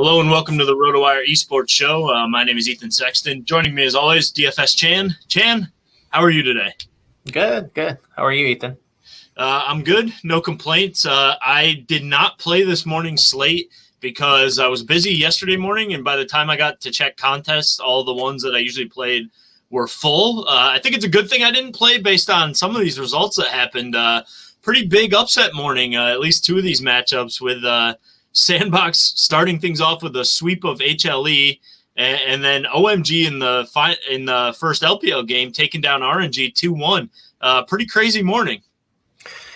Hello and welcome to the RotoWire esports show. My name is Ethan Sexton. Joining me as always, DFS Chan. Chan, how are you today? Good. How are you, Ethan? I'm good. No complaints. I did not play this morning's slate because I was busy yesterday morning, and by the time I got to check contests, all the ones that I usually played were full. I think it's a good thing I didn't play based on some of these results that happened. Pretty big upset morning, at least two of these matchups with Sandbox starting things off with a sweep of HLE, and then OMG in the first LPL game taking down RNG 2-1. Pretty crazy morning.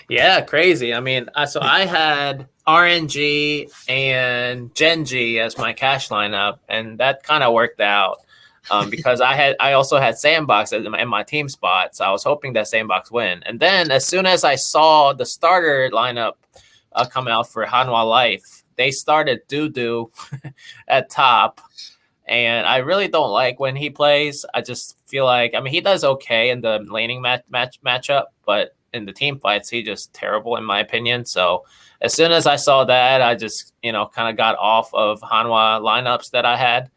Yeah, crazy. I mean, so I had RNG and Genji as my cash lineup, and that kind of worked out because I also had Sandbox in my team spot, so I was hoping that Sandbox win. And then as soon as I saw the starter lineup come out for Hanwha Life, they started Dudu at top, and I really don't like when he plays. I just feel like, I mean, he does okay in the laning matchup, but in the team fights, he's just terrible in my opinion. So as soon as I saw that, I just, kind of got off of Hanwha lineups that I had,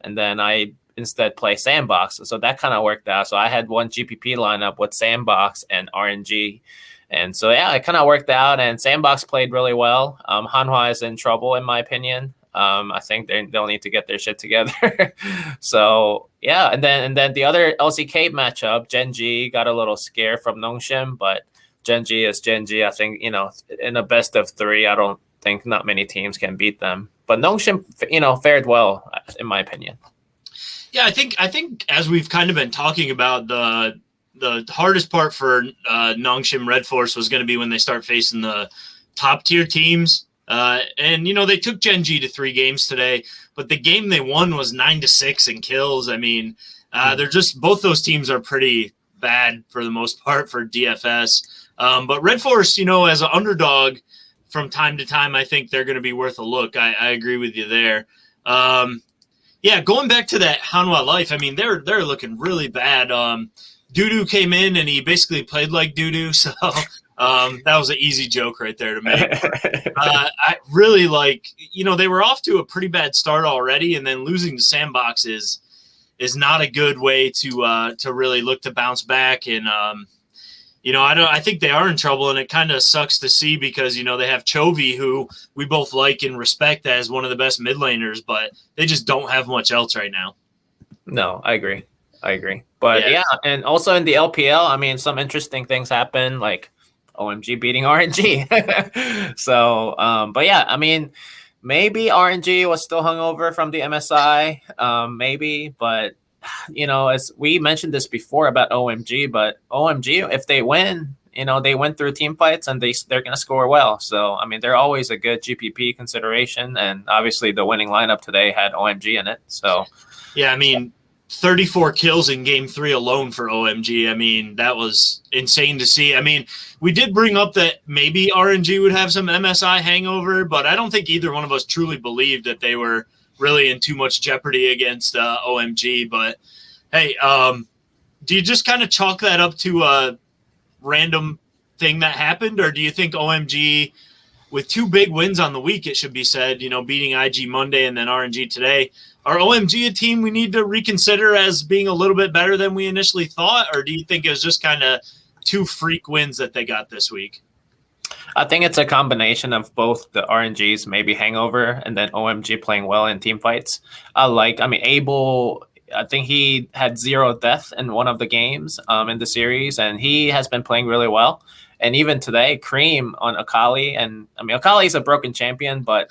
and then I instead play Sandbox. So that kind of worked out. So I had one GPP lineup with Sandbox and RNG. And so, yeah, it kind of worked out, and Sandbox played really well. Hanwha is in trouble, in my opinion. I think they'll need to get their shit together. So, yeah, and then the other LCK matchup, Genji got a little scare from Nongshim, but Genji is Genji. I think, in a best of three, I don't think not many teams can beat them. But Nongshim, fared well, in my opinion. Yeah, I think as we've kind of been talking about, the hardest part for Nongshim Red Force was going to be when they start facing the top tier teams. And they took Genji to 3 games today, but the game they won was 9-6 in kills. I mean, they're just, both those teams are pretty bad for the most part for DFS. But Red Force, as an underdog from time to time, I think they're going to be worth a look. I agree with you there. Yeah, going back to that Hanwha Life, I mean, they're looking really bad. Dudu came in and he basically played like Dudu, so that was an easy joke right there to make. I really they were off to a pretty bad start already, and then losing to Sandbox is not a good way to really look to bounce back. And I think they are in trouble, and it kind of sucks to see because they have Chovy, who we both like and respect as one of the best mid laners, but they just don't have much else right now. No, I agree. But yeah, and also in the LPL, I mean, some interesting things happen, like OMG beating RNG. So, but yeah, I mean, maybe RNG was still hungover from the MSI, maybe, but as we mentioned this before about OMG, but OMG, if they win, they went through team fights and they're going to score well. So, I mean, they're always a good GPP consideration, and obviously the winning lineup today had OMG in it. So, yeah, I mean, 34 kills in game 3 alone for OMG. I mean, that was insane to see. I mean, we did bring up that maybe RNG would have some MSI hangover, but I don't think either one of us truly believed that they were really in too much jeopardy against OMG. But hey, do you just kind of chalk that up to a random thing that happened, or do you think OMG, with 2 big wins on the week, it should be said, beating IG Monday and then RNG today, are OMG a team we need to reconsider as being a little bit better than we initially thought, or do you think it was just kind of 2 freak wins that they got this week? I think it's a combination of both the RNG's maybe hangover and then OMG playing well in team fights. Abel, I think he had 0 death in one of the games in the series, and he has been playing really well. And even today, Cream on Akali, and I mean Akali's a broken champion, but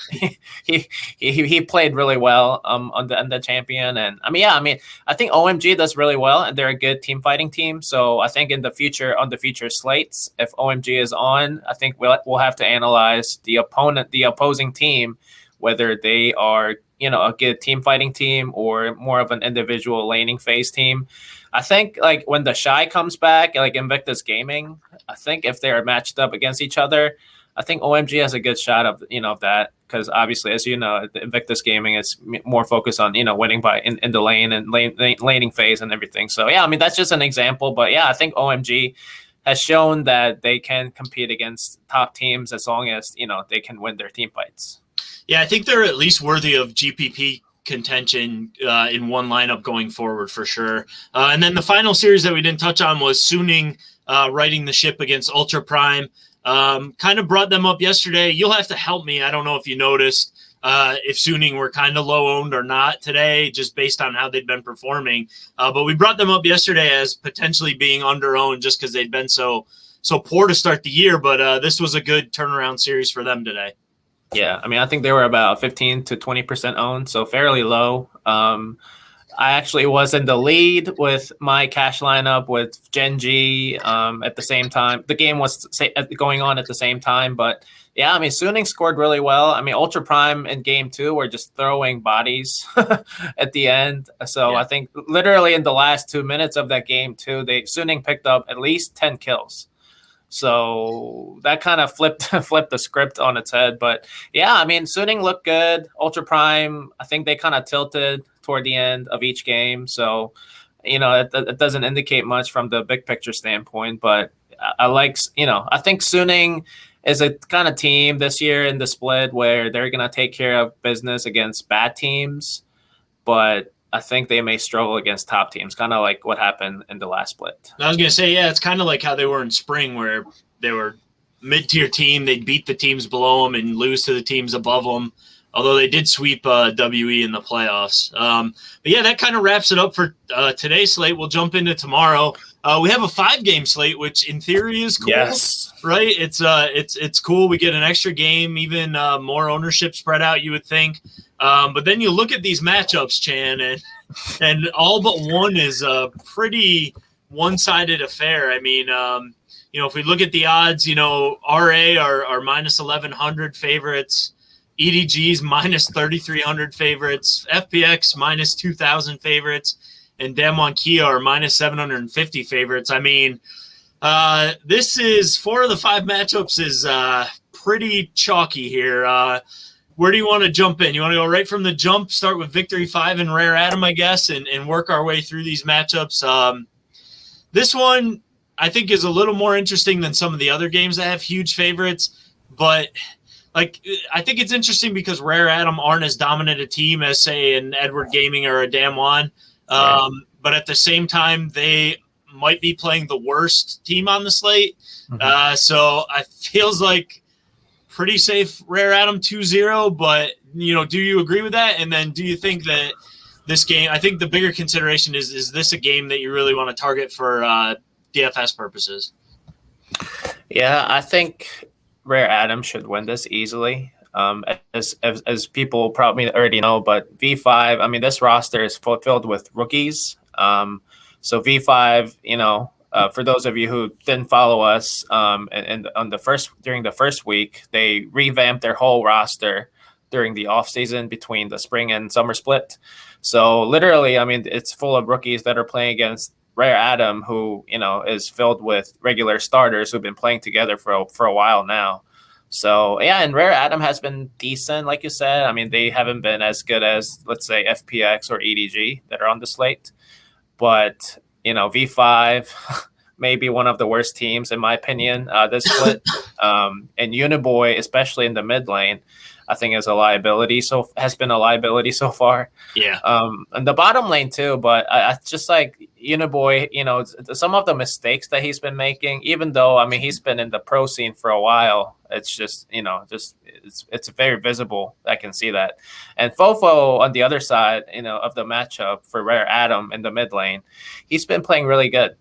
he played really well on the champion. And I think OMG does really well, and they're a good team fighting team. So I think in the future, on the future slates, if OMG is on, I think we'll have to analyze the opposing team, whether they are a good team fighting team or more of an individual laning phase team. I think when the Shy comes back, like Invictus Gaming, I think if they're matched up against each other, I think OMG has a good shot of that, because obviously, as you know, the Invictus Gaming is more focused on winning by in the lane and laning phase and everything. So yeah, I mean that's just an example, but yeah, I think OMG has shown that they can compete against top teams as long as they can win their team fights. Yeah, I think they're at least worthy of GPP contention in one lineup going forward for sure. And then the final series that we didn't touch on was Suning riding the ship against Ultra Prime. Kind of brought them up yesterday. You'll have to help me. I don't know if you noticed if Suning were kind of low owned or not today, just based on how they'd been performing. But we brought them up yesterday as potentially being under owned just because they'd been so poor to start the year. But this was a good turnaround series for them today. Yeah, I mean, I think they were about 15 to 20% owned, so fairly low. I actually was in the lead with my cash lineup with Genji at the same time. The game was going on at the same time, but yeah, I mean, Suning scored really well. I mean, Ultra Prime in game 2 were just throwing bodies at the end. So yeah. I think literally in the last 2 minutes of that game too, Suning picked up at least 10 kills. So that kind of flipped the script on its head. But yeah, I mean, Suning looked good. Ultra Prime, I think they kind of tilted toward the end of each game. So, you know, it doesn't indicate much from the big picture standpoint. But I think Suning is a kind of team this year in the split where they're going to take care of business against bad teams. But I think they may struggle against top teams, kind of like what happened in the last split. I was going to say, yeah, it's kind of like how they were in spring where they were mid-tier team. They'd beat the teams below them and lose to the teams above them, although they did sweep WE in the playoffs. But, yeah, that kind of wraps it up for today's slate. We'll jump into tomorrow. We have a 5-game slate, which in theory is cool. Yes. Right? It's cool. We get an extra game, even more ownership spread out, you would think. But then you look at these matchups, Chan, and all but one is a pretty one-sided affair. I mean, if we look at the odds, RA are minus 1,100 favorites, EDG's minus 3,300 favorites, FPX minus 2,000 favorites, and Damwon Kia are minus 750 favorites. I mean, this is 4 of the 5 matchups is pretty chalky here. Where do you want to jump in? You want to go right from the jump, start with Victory 5 and Rare Atom, I guess, and work our way through these matchups. This one, I think, is a little more interesting than some of the other games that have huge favorites. But, I think it's interesting because Rare Atom aren't as dominant a team as, say, an Edward Gaming or a Damwon. But at the same time, they might be playing the worst team on the slate. Mm-hmm. So it feels like pretty safe Rare Atom 2-0, but do you agree with that? And then do you think that this game, I think the bigger consideration is this a game that you really want to target for DFS purposes? Yeah, I think Rare Atom should win this easily. As people probably already know, but V5, I mean, this roster is filled with rookies. So V5, for those of you who didn't follow us, and during the first week, they revamped their whole roster during the off season between the spring and summer split. So literally, I mean, it's full of rookies that are playing against Rare Atom, who is filled with regular starters who've been playing together for a while now. So yeah, and Rare Atom has been decent, like you said. I mean, they haven't been as good as, let's say, FPX or EDG that are on the slate, but V5 may be one of the worst teams, in my opinion, this split. And Uniboy, especially in the mid lane, I think has been a liability so far. Yeah. And the bottom lane too, but I just like Uniboy, some of the mistakes that he's been making, even though, I mean, he's been in the pro scene for a while, it's just, it's very visible. I can see that. And Fofo on the other side, of the matchup for Rare Atom in the mid lane, he's been playing really good.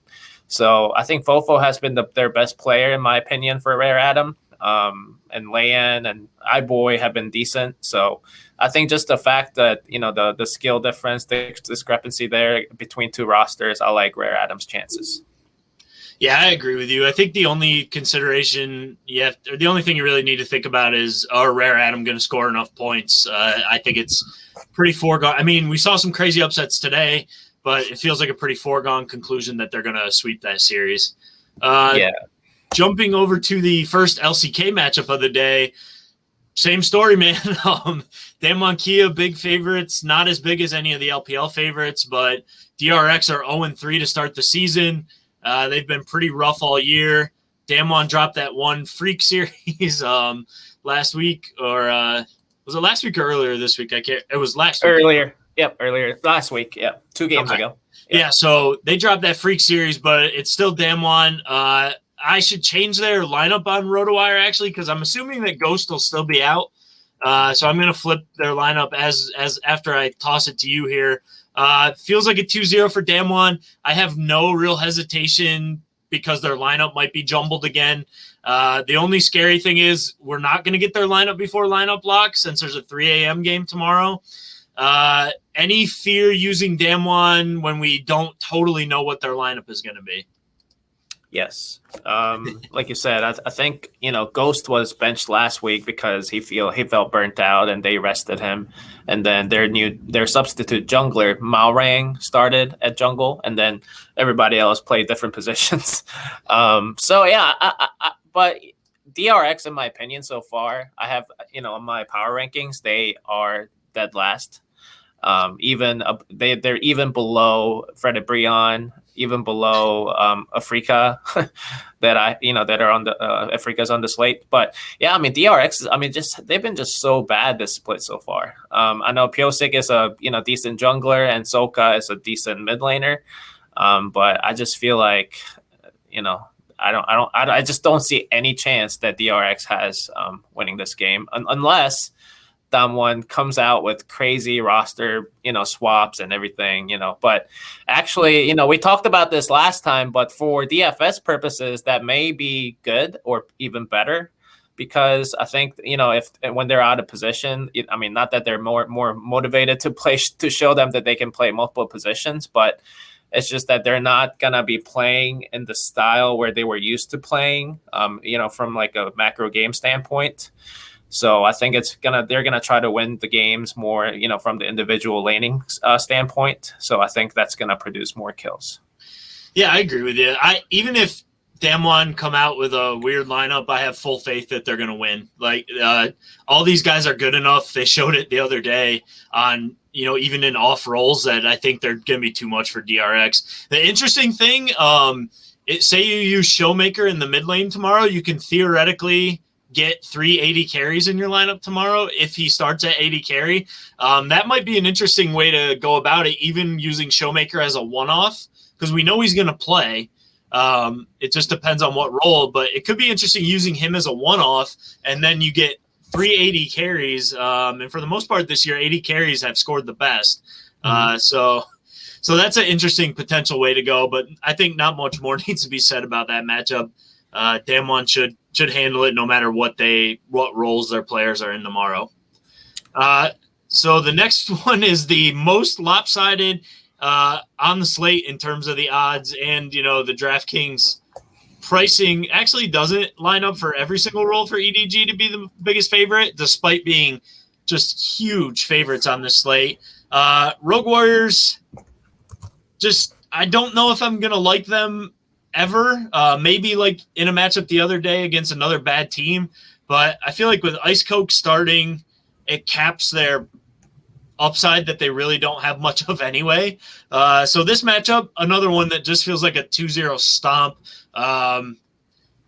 So I think Fofo has been their best player, in my opinion, for Rare Atom. And Layan and iBoy have been decent. So I think just the fact that, the skill difference, the discrepancy there between two rosters, I like Rare Atom's chances. Yeah, I agree with you. I think the only consideration or the only thing you really need to think about is, are Rare Atom going to score enough points? I think it's pretty foregone. I mean, we saw some crazy upsets today, but it feels like a pretty foregone conclusion that they're going to sweep that series. Yeah. Jumping over to the first LCK matchup of the day, same story, man. Damwon Kia, big favorites, not as big as any of the LPL favorites, but DRX are 0-3 to start the season. They've been pretty rough all year. Damwon dropped that one freak series last week, or Was it last week or earlier this week? I can't. It was last week. Earlier last week. Yep, 2 games ago. Yep. Yeah, so they dropped that freak series, but it's still Damwon. I should change their lineup on RotoWire actually, because I'm assuming that Ghost will still be out. So I'm going to flip their lineup as after I toss it to you here. Feels like a 2-0 for Damwon. I have no real hesitation because their lineup might be jumbled again. The only scary thing is we're not going to get their lineup before lineup lock since there's a 3 a.m. game tomorrow. Any fear using Damwon when we don't totally know what their lineup is going to be? Yes. Like you said, I think, Ghost was benched last week because he felt burnt out and they rested him. And then their substitute jungler, Malrang, started at jungle, and then everybody else played different positions. But DRX, in my opinion, so far, I have, in my power rankings, they are dead last. They're even below Fred Brion, even below Africa that are on the Africa's on the slate. But yeah, DRX, they've been just so bad this split so far. I know Pyosik is a decent jungler and Soka is a decent mid laner. But I just feel like, I just don't see any chance that DRX has winning this game unless Damwon comes out with crazy roster, swaps and everything, But actually, we talked about this last time, but for DFS purposes, that may be good or even better, because I think, when they're out of position, not that they're more motivated to play, to show them that they can play multiple positions, but it's just that they're not going to be playing in the style where they were used to playing, from like a macro game standpoint. So I think they're gonna try to win the games more, from the individual laning standpoint. So I think that's gonna produce more kills. Yeah, I agree with you. Even if Damwon come out with a weird lineup, I have full faith that they're gonna win. Like all these guys are good enough. They showed it the other day on even in off roles that I think they're gonna be too much for DRX. The interesting thing, say you use Showmaker in the mid lane tomorrow, you can theoretically get 380 carries in your lineup tomorrow if he starts at 80 carry. That might be an interesting way to go about it, even using Showmaker as a one-off, because we know he's going to play. It just depends on what role, but it could be interesting using him as a one-off, and then you get 380 carries. And for the most part this year, 80 carries have scored the best. So that's an interesting potential way to go, but I think not much more needs to be said about that matchup. Damwon should handle it no matter what roles their players are in tomorrow. So the next one is the most lopsided on the slate in terms of the odds, and the DraftKings pricing actually doesn't line up for every single role for EDG to be the biggest favorite, despite being just huge favorites on this slate. Rogue Warriors, I don't know if I'm gonna like them ever. Maybe like in a matchup the other day against another bad team, but I feel like with Ice Coke starting, it caps their upside that they really don't have much of anyway. So this matchup, another one that just feels like a 2-0 stomp.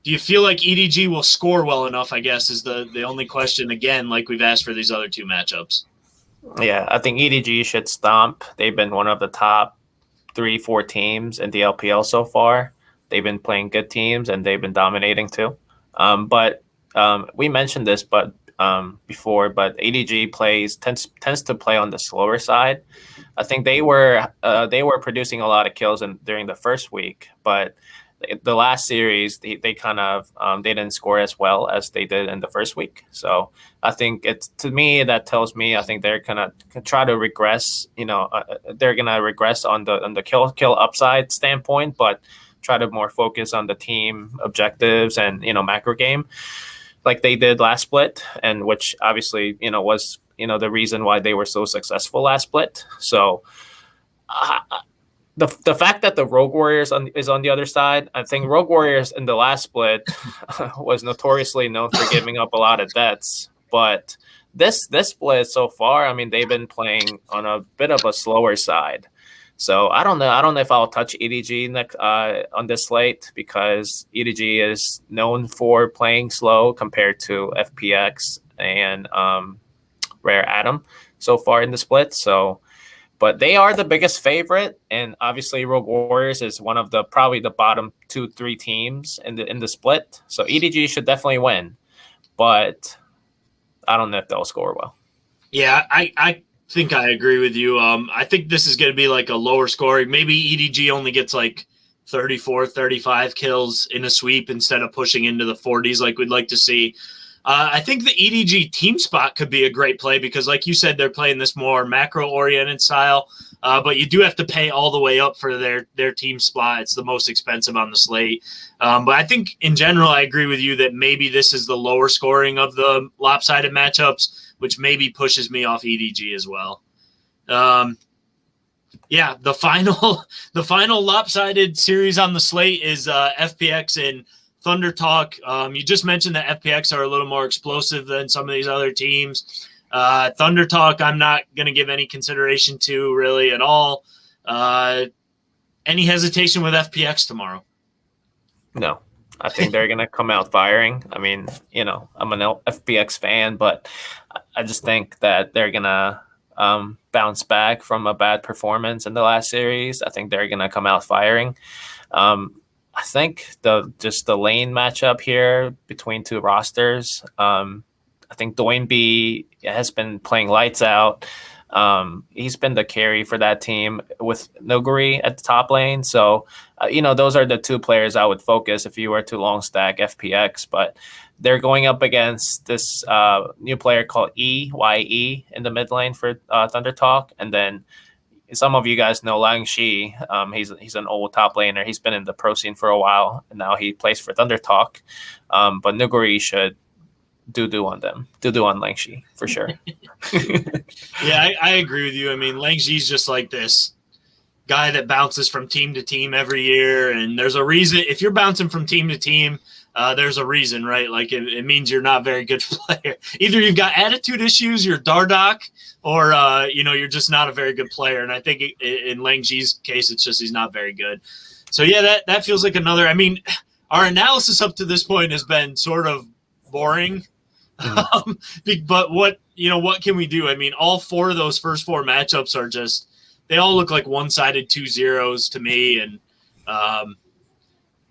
Do you feel like EDG will score well enough, I guess, is the only question, again, like we've asked for these other two matchups? Yeah, I think EDG should stomp. They've been one of the top 3-4 teams in the LPL so far. They've been playing good teams and they've been dominating too. But we mentioned this before, but ADG tends to play on the slower side. I think they were producing a lot of kills during the first week, but the last series they kind of they didn't score as well as they did in the first week. So I think that tells me I think they're gonna try to regress. They're gonna regress on the kill upside standpoint, but try to more focus on the team objectives and macro game like they did last split, and which obviously was the reason why they were so successful last split. So the fact that the Rogue Warriors is on the other side, I think Rogue Warriors in the last split was notoriously known for giving up a lot of deaths, but this split so far, they've been playing on a bit of a slower side. So I don't know if I'll touch EDG on this slate, because EDG is known for playing slow compared to FPX and Rare Atom so far in the split. So, but they are the biggest favorite, and obviously Rogue Warriors is one of the probably the bottom 2-3 teams in the split. So EDG should definitely win, but I don't know if they'll score well. Yeah, I think I agree with you. I think this is going to be like a lower scoring. Maybe EDG only gets like 34, 35 kills in a sweep instead of pushing into the 40s like we'd like to see. I think the EDG team spot could be a great play because, like you said, they're playing this more macro-oriented style, but you do have to pay all the way up for their team spot. It's the most expensive on the slate. But I think, in general, I agree with you that maybe this is the lower scoring of the lopsided matchups, which maybe pushes me off EDG as well. Yeah, the final lopsided series on the slate is FPX and Thunder Talk. You just mentioned that FPX are a little more explosive than some of these other teams. Thunder Talk, I'm not going to give any consideration to really at all. Any hesitation with FPX tomorrow? No, I think they're going to come out firing. I mean, I'm an FPX fan, but I just think that they're going to bounce back from a bad performance in the last series. I think they're going to come out firing. I think the lane matchup here between two rosters. I think Dwayne B has been playing lights out. He's been the carry for that team with Nuguri at the top lane. So, those are the two players I would focus if you were to long stack FPX. But they're going up against this new player called EYE in the mid lane for Thunder Talk, and then some of you guys know Lang Shi. He's an old top laner. He's been in the pro scene for a while, and now he plays for Thunder Talk. But Nuguri should do on them. Do on Lang Shi for sure. Yeah, I agree with you. I mean, Lang Shi's just like this guy that bounces from team to team every year, and there's a reason. If you're bouncing from team to team, there's a reason, right? Like it means you're not a very good player. Either you've got attitude issues, you're Dardock, or you're just not a very good player. And I think in Lang Ji's case, it's just he's not very good. So yeah, that feels like another. I mean, our analysis up to this point has been sort of boring. But what can we do? I mean, all four of those first four matchups are just they all look like one-sided 2-0s to me, and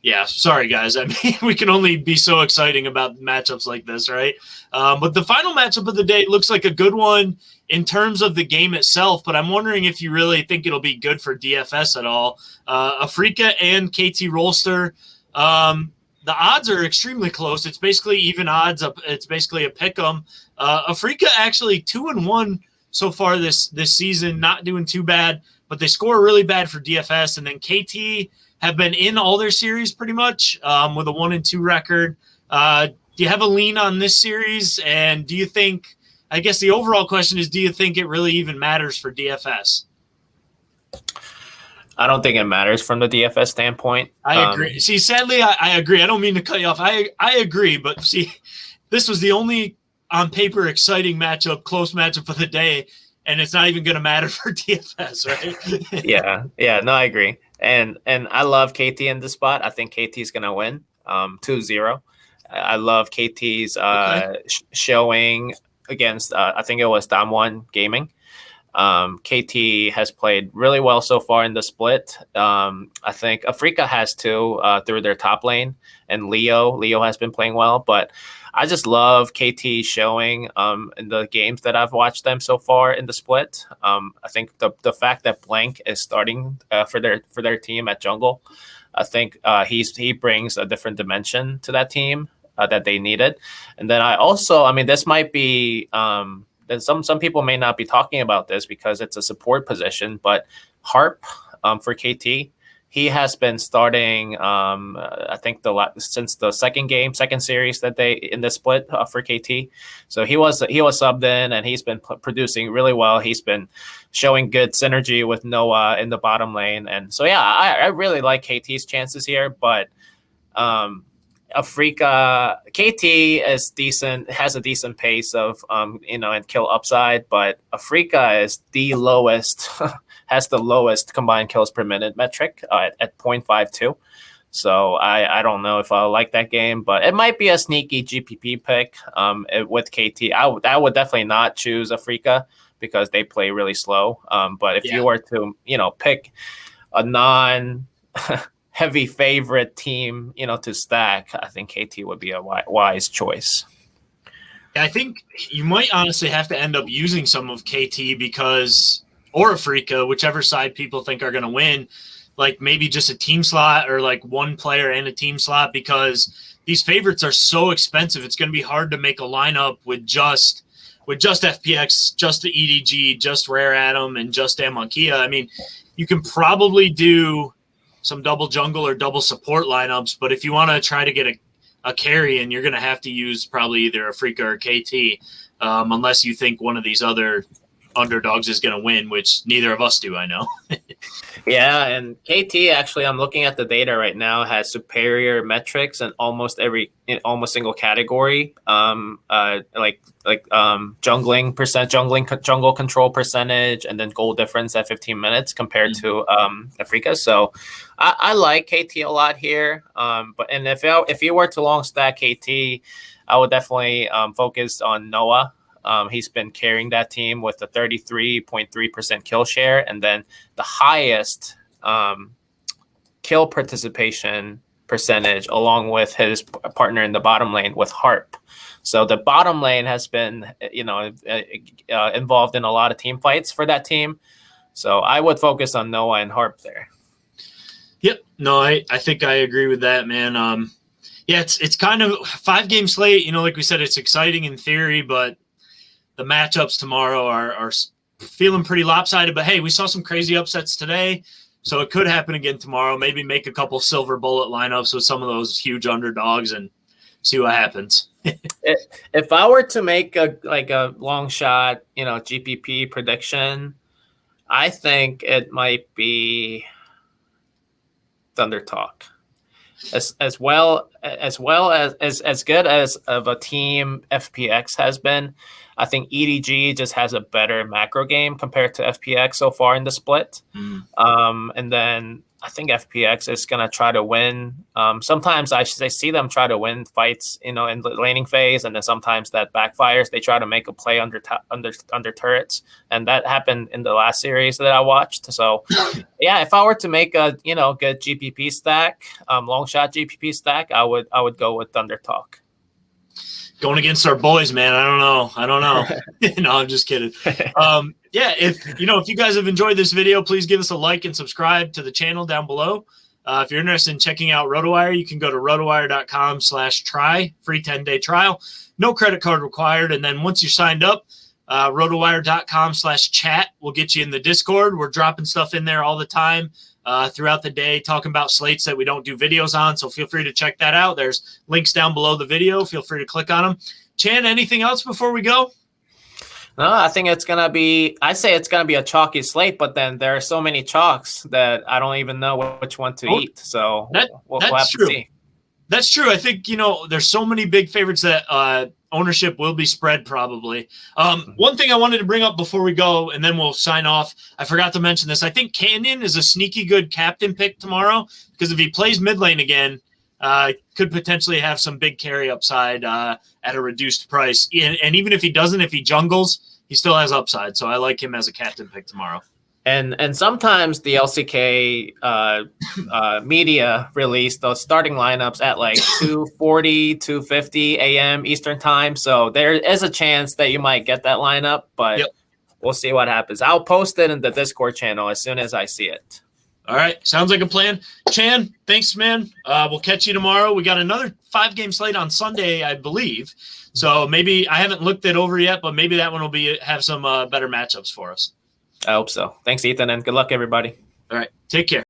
yeah, sorry guys. I mean, we can only be so exciting about matchups like this, right? But the final matchup of the day looks like a good one in terms of the game itself, but I'm wondering if you really think it'll be good for DFS at all. Afrika and KT Rolster. The odds are extremely close. It's basically even odds. It's basically a pick 'em. Afrika actually 2-1 so far this season, not doing too bad, but they score really bad for DFS. And then KT have been in all their series pretty much with a 1-2 record. Do you have a lean on this series? And do you think? I guess the overall question is: do you think it really even matters for DFS? I don't think it matters from the DFS standpoint. I agree. See, sadly, I agree. I don't mean to cut you off. I agree, but see, this was the only on paper exciting matchup, close matchup of the day, and it's not even going to matter for DFS, right? Yeah. No, I agree. And I love KT in this spot. I think KT is going to win 2-0. I love KT's showing against, I think it was Damwon Gaming. KT has played really well so far in the split. I think Afrika has too through their top lane, and Leo has been playing well. But I just love KT showing in the games that I've watched them so far in the split. I think the fact that Blank is starting for their team at jungle, I think he brings a different dimension to that team that they needed. And then this might be. Then some people may not be talking about this because it's a support position, but Harp for KT, he has been starting. I think since the second series that they in the split for KT. So he was subbed in, and he's been producing really well. He's been showing good synergy with Noah in the bottom lane, and so yeah, I really like KT's chances here, but. Afrika KT is decent, has a decent pace of and kill upside, but Afrika is the lowest, has the lowest combined kills per minute metric at 0.52. So I don't know if I like that game, but it might be a sneaky GPP pick with KT. I would definitely not choose Africa because they play really slow. But if you were to, pick a non-heavy favorite team, to stack, I think KT would be a wise choice. I think you might honestly have to end up using some of KT or Africa, whichever side people think are going to win, like maybe just a team slot or like one player and a team slot, because these favorites are so expensive. It's going to be hard to make a lineup with just FPX, just the EDG, just Rare Atom, and just Amonkhet. I mean, you can probably do some double jungle or double support lineups, but if you want to try to get a carry in, you're going to have to use probably either Africa or KT, unless you think one of these other underdogs is going to win, which neither of us do, I know. Yeah, and KT, actually, I'm looking at the data right now, has superior metrics in almost single category. Jungle control percentage, and then goal difference at 15 minutes compared to Africa. So I like KT a lot here. But if you were to long stack KT, I would definitely focus on Noah. He's been carrying that team with a 33.3% kill share, and then the highest kill participation percentage, along with his partner in the bottom lane with Harp. So the bottom lane has been, involved in a lot of team fights for that team. So I would focus on Noah and Harp there. Yep. No, I think I agree with that, man. It's kind of 5-game slate. Like we said, it's exciting in theory, but the matchups tomorrow are feeling pretty lopsided. But, hey, we saw some crazy upsets today, so it could happen again tomorrow. Maybe make a couple silver bullet lineups with some of those huge underdogs and see what happens. If I were to make a long shot, GPP prediction, I think it might be Thunder Talk. As good as of a team FPX has been, I think EDG just has a better macro game compared to FPX so far in the split. And then I think FPX is going to try to win. Sometimes I see them try to win fights, in the laning phase, and then sometimes that backfires. They try to make a play under turrets, and that happened in the last series that I watched. So, yeah, if I were to make a good GPP stack, long shot GPP stack, I would go with Thunder Talk. Going against our boys, man. I don't know. No, I'm just kidding. If you guys have enjoyed this video, please give us a like and subscribe to the channel down below. If you're interested in checking out RotoWire, you can go to rotowire.com/try, free 10-day trial. No credit card required. And then once you're signed up, rotowire.com/chat will get you in the Discord. We're dropping stuff in there all the time. Throughout the day, talking about slates that we don't do videos on. So feel free to check that out. There's links down below the video. Feel free to click on them. Chan, anything else before we go? No, I think it's going to be a chalky slate, but then there are so many chalks that I don't even know which one to eat. So we'll have to see. That's true. I think, there's so many big favorites that ownership will be spread probably. One thing I wanted to bring up before we go, and then we'll sign off. I forgot to mention this. I think Canyon is a sneaky good captain pick tomorrow, because if he plays mid lane again, could potentially have some big carry upside at a reduced price. And even if he doesn't, if he jungles, he still has upside. So I like him as a captain pick tomorrow. And sometimes the LCK media release those starting lineups at like 2:40, 2:50 a.m. Eastern time. So there is a chance that you might get that lineup, but we'll see what happens. I'll post it in the Discord channel as soon as I see it. All right. Sounds like a plan. Chan, thanks, man. We'll catch you tomorrow. We got another 5-game slate on Sunday, I believe. So maybe I haven't looked it over yet, but maybe that one will have some better matchups for us. I hope so. Thanks, Ethan, and good luck, everybody. All right. Take care.